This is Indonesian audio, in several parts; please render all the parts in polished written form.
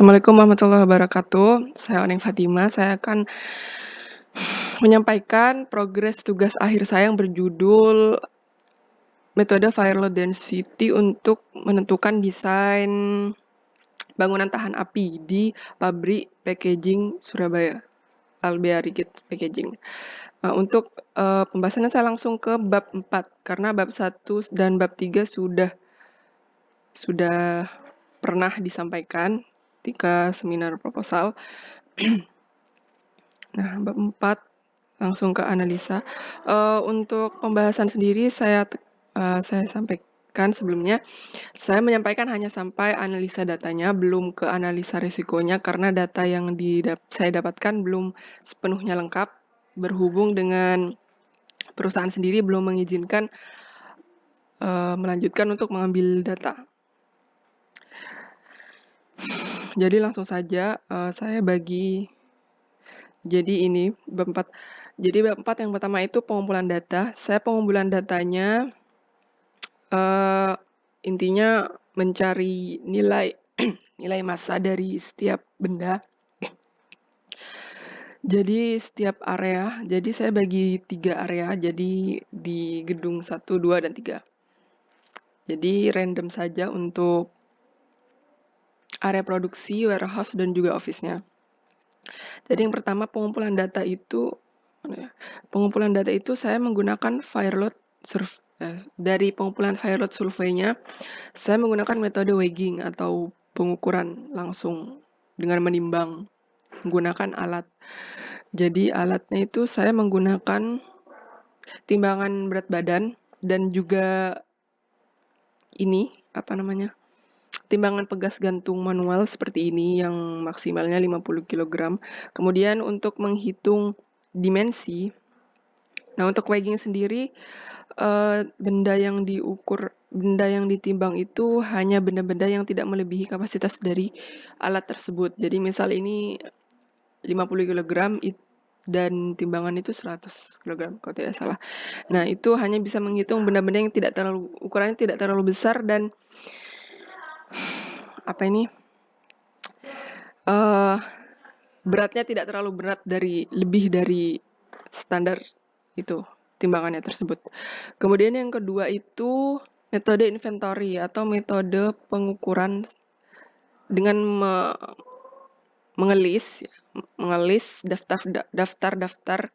Assalamualaikum warahmatullahi wabarakatuh. Saya Oning Fatima. Saya akan menyampaikan progres tugas akhir saya yang berjudul metode fire load density untuk menentukan desain bangunan tahan api di pabrik packaging Surabaya, Albea Rigid Packaging. Untuk pembahasannya saya langsung ke bab 4 karena bab 1 dan bab 3 sudah pernah disampaikan ketika seminar proposal. Nah, bab 4 langsung ke analisa. Untuk pembahasan sendiri saya sampaikan sebelumnya, saya menyampaikan hanya sampai analisa datanya, belum ke analisa risikonya karena data yang saya dapatkan belum sepenuhnya lengkap, berhubung dengan perusahaan sendiri belum mengizinkan melanjutkan untuk mengambil data. Jadi langsung saja saya bagi jadi ini bab 4. Jadi bab 4 yang pertama itu pengumpulan data. Saya pengumpulan datanya intinya mencari nilai nilai massa dari setiap benda. Jadi setiap area, jadi saya bagi 3 area, jadi di gedung 1, 2, dan 3. Jadi random saja untuk area produksi, warehouse, dan juga office-nya. Jadi yang pertama pengumpulan data itu saya menggunakan fire load dari pengumpulan fire load survey-nya, saya menggunakan metode weighing atau pengukuran langsung dengan menimbang menggunakan alat. Jadi alatnya itu saya menggunakan timbangan berat badan dan juga timbangan pegas gantung manual seperti ini yang maksimalnya 50 kg. Kemudian untuk menghitung dimensi, nah untuk weighing sendiri benda yang ditimbang itu hanya benda-benda yang tidak melebihi kapasitas dari alat tersebut. Jadi misal ini 50 kg dan timbangan itu 100 kg kalau tidak salah. Nah, itu hanya bisa menghitung benda-benda yang ukurannya tidak terlalu besar dan beratnya tidak terlalu berat lebih dari standar itu timbangannya tersebut. Kemudian yang kedua itu metode inventory atau metode pengukuran dengan mengelis daftar-daftar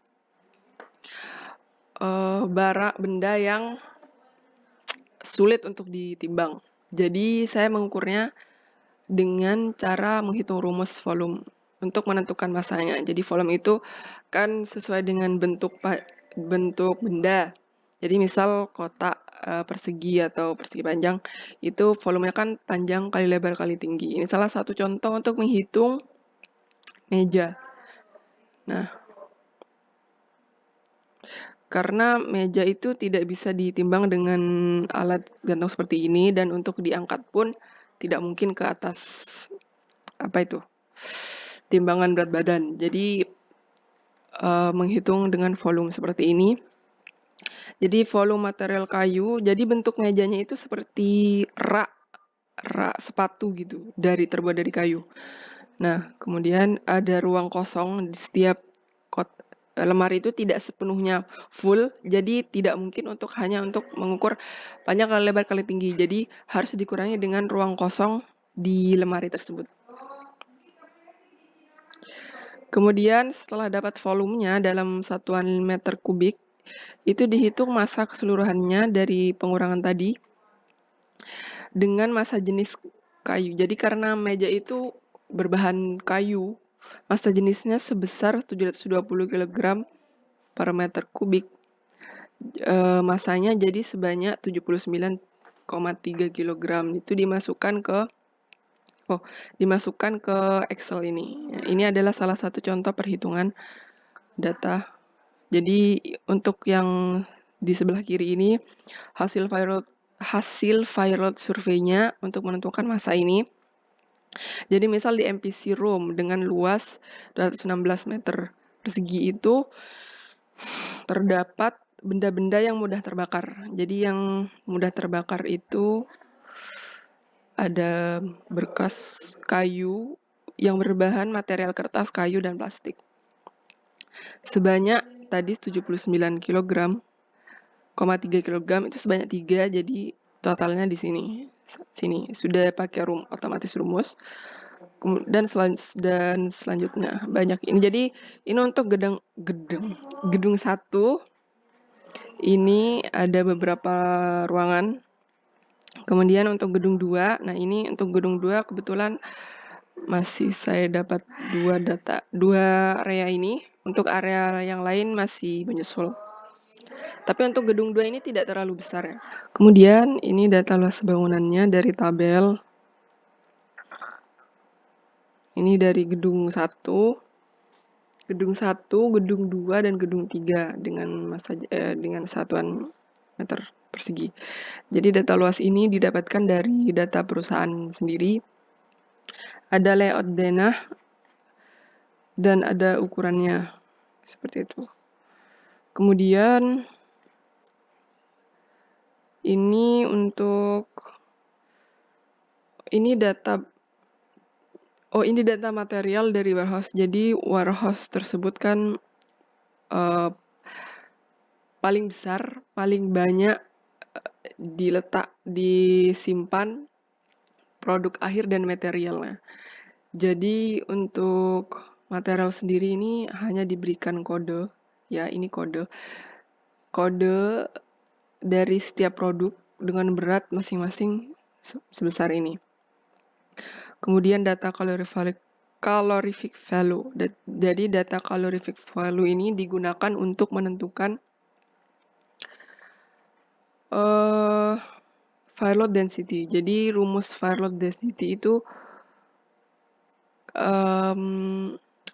barang benda yang sulit untuk ditimbang. Jadi saya mengukurnya dengan cara menghitung rumus volume untuk menentukan massanya. Jadi volume itu kan sesuai dengan bentuk benda. Jadi misal kotak persegi atau persegi panjang itu volumenya kan panjang kali lebar kali tinggi. Ini salah satu contoh untuk menghitung meja. Nah, karena meja itu tidak bisa ditimbang dengan alat gantung seperti ini dan untuk diangkat pun tidak mungkin ke atas timbangan berat badan. Jadi menghitung dengan volume seperti ini. Jadi volume material kayu, jadi bentuk mejanya itu seperti rak sepatu gitu, terbuat dari kayu. Nah, kemudian ada ruang kosong di setiap lemari itu tidak sepenuhnya full, jadi tidak mungkin hanya untuk mengukur panjang kali lebar kali tinggi. Jadi harus dikurangi dengan ruang kosong di lemari tersebut. Kemudian setelah dapat volumenya dalam satuan meter kubik, itu dihitung massa keseluruhannya dari pengurangan tadi dengan massa jenis kayu. Jadi karena meja itu berbahan kayu, massa jenisnya sebesar 720 kg per meter kubik. Masanya jadi sebanyak 79,3 kg. Itu dimasukkan ke Excel ini. Ini adalah salah satu contoh perhitungan data. Jadi untuk yang di sebelah kiri ini hasil fire load survey-nya untuk menentukan massa ini. Jadi misal di MPC room dengan luas 216 meter persegi itu terdapat benda-benda yang mudah terbakar. Jadi yang mudah terbakar itu ada berkas kayu, yang berbahan material kertas, kayu, dan plastik. Sebanyak tadi 79 kg, 3 kg itu sebanyak 3, jadi totalnya di sini sudah pakai otomatis rumus. Dan selanjutnya banyak ini. Jadi ini untuk gedung 1 ini ada beberapa ruangan. Kemudian untuk gedung 2, nah ini untuk gedung 2 kebetulan masih saya dapat 2 area ini. Untuk area yang lain masih menyusul. Tapi untuk gedung 2 ini tidak terlalu besar ya. Kemudian ini data luas bangunannya dari tabel. Ini dari gedung 1, gedung 2 dan gedung 3 dengan satuan meter persegi. Jadi data luas ini didapatkan dari data perusahaan sendiri. Ada layout denah dan ada ukurannya seperti itu. Kemudian ini data material dari warehouse. Jadi warehouse tersebut kan paling besar, paling banyak disimpan produk akhir dan materialnya. Jadi untuk material sendiri ini hanya diberikan kode, ya ini kode dari setiap produk dengan berat masing-masing sebesar ini. Kemudian data calorific value. Jadi data calorific value ini digunakan untuk menentukan fire load density. Jadi rumus fire load density itu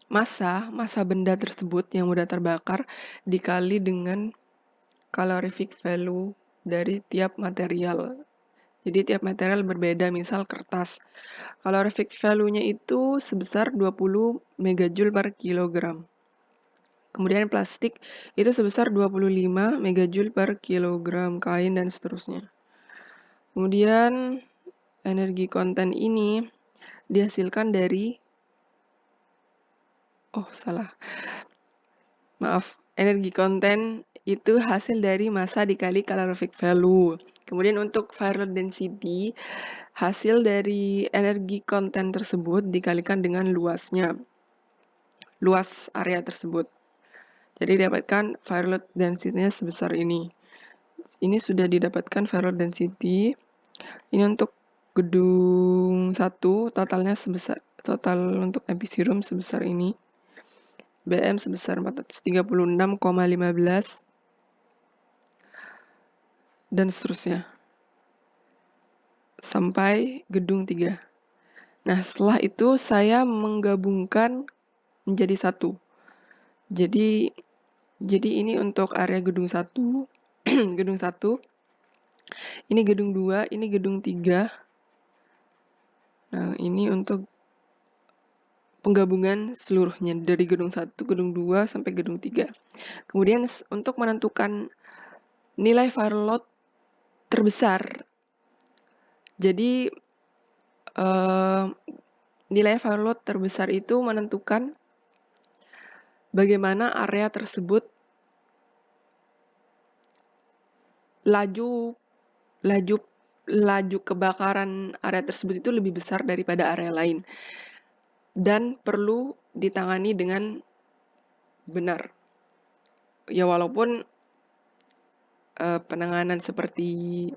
massa benda tersebut yang mudah terbakar dikali dengan calorific value dari tiap material. Jadi tiap material berbeda, misal kertas. Calorific value-nya itu sebesar 20 megajoule per kilogram. Kemudian plastik itu sebesar 25 megajoule per kilogram, kain dan seterusnya. Kemudian energi konten ini dihasilkan dari energi konten itu hasil dari massa dikali calorific value. Kemudian untuk fire load density, hasil dari energi konten tersebut dikalikan dengan luas area tersebut. Jadi dapatkan fire load density-nya sebesar ini. Ini sudah didapatkan fire load density. Ini untuk gedung 1 total untuk MPC room sebesar ini. BM sebesar 436,15 dan seterusnya sampai gedung 3. Nah, setelah itu saya menggabungkan menjadi 1. Jadi ini untuk area gedung 1, gedung 1. Ini gedung 2, ini gedung 3. Nah, ini untuk penggabungan seluruhnya dari gedung 1, gedung 2 sampai gedung 3. Kemudian untuk menentukan nilai fire load terbesar. Jadi nilai fire load terbesar itu menentukan bagaimana area tersebut laju kebakaran area tersebut itu lebih besar daripada area lain dan perlu ditangani dengan benar. Ya walaupun penanganan seperti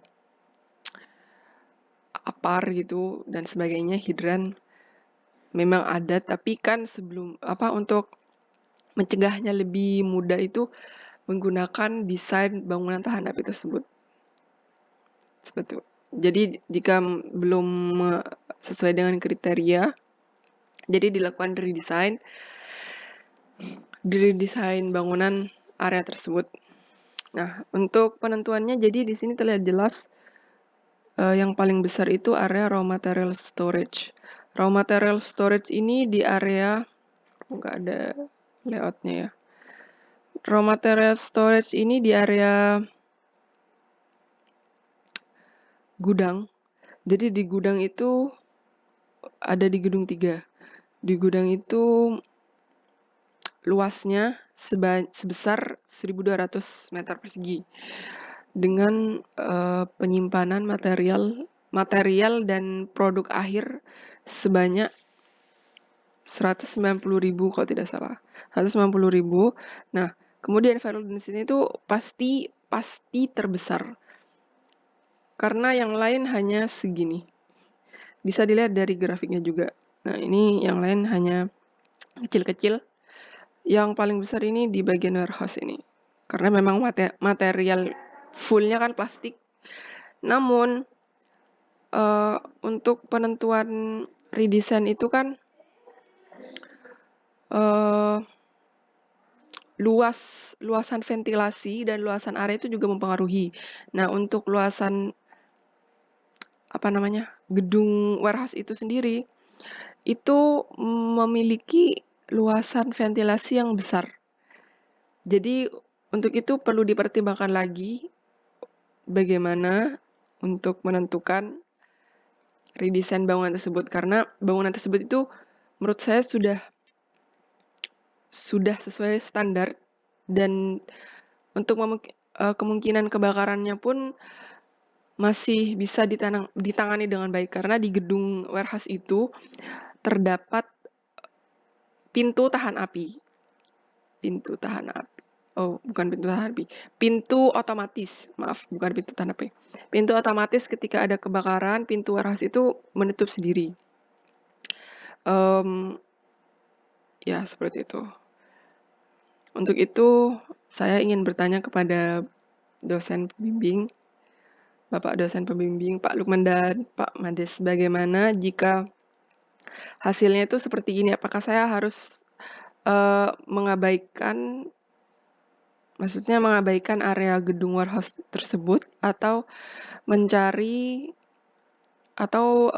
APAR gitu dan sebagainya, hidran memang ada, tapi kan untuk mencegahnya lebih mudah itu menggunakan desain bangunan tahan api tersebut. Seperti itu. Jadi jika belum sesuai dengan kriteria, jadi dilakukan redesign bangunan area tersebut. Nah, untuk penentuannya jadi di sini terlihat jelas yang paling besar itu area raw material storage. Raw material storage ini di area nggak ada layoutnya ya. Raw material storage ini di area gudang. Jadi di gudang itu ada di gedung 3. Di gudang itu luasnya sebesar 1.200 meter persegi dengan penyimpanan material dan produk akhir sebanyak 190.000 kalau tidak salah. 190.000. Nah, kemudian viral density itu pasti terbesar. Karena yang lain hanya segini. Bisa dilihat dari grafiknya juga. Nah, ini yang lain hanya kecil-kecil. Yang paling besar ini di bagian warehouse ini. Karena memang material fullnya kan plastik. Namun, untuk penentuan redesign itu kan luasan ventilasi dan luasan area itu juga mempengaruhi. Nah, untuk luasan gedung warehouse itu sendiri itu memiliki luasan ventilasi yang besar. Jadi untuk itu perlu dipertimbangkan lagi bagaimana untuk menentukan redesign bangunan tersebut, karena bangunan tersebut itu menurut saya sudah sesuai standar, dan untuk kemungkinan kebakarannya pun masih bisa ditangani dengan baik, karena di gedung warehouse itu terdapat pintu tahan api. Oh, bukan pintu tahan api. Pintu otomatis. Maaf, bukan pintu tahan api. Pintu otomatis ketika ada kebakaran, pintu warehouse itu menutup sendiri. Ya, seperti itu. Untuk itu, saya ingin bertanya kepada dosen pembimbing, Bapak dosen pembimbing, Pak Lukman dan Pak Mades, bagaimana jika hasilnya itu seperti ini? Apakah saya harus mengabaikan area gedung warehouse tersebut, atau mencari atau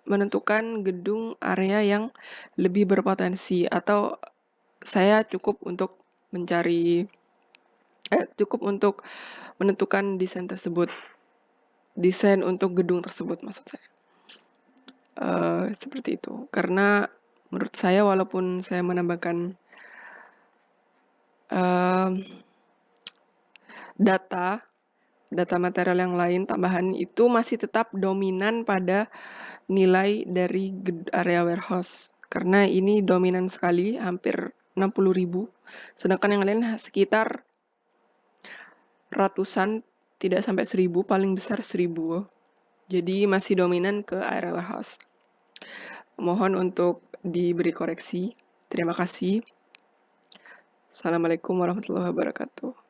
menentukan gedung area yang lebih berpotensi, atau saya cukup untuk menentukan desain untuk gedung tersebut, maksud saya. Seperti itu. Karena menurut saya, walaupun saya menambahkan data material yang lain tambahan, itu masih tetap dominan pada nilai dari area warehouse. Karena ini dominan sekali, hampir 60.000. Sedangkan yang lain sekitar ratusan, tidak sampai 1.000, paling besar 1.000. Jadi masih dominan ke area warehouse. Mohon untuk diberi koreksi. Terima kasih. Assalamualaikum warahmatullahi wabarakatuh.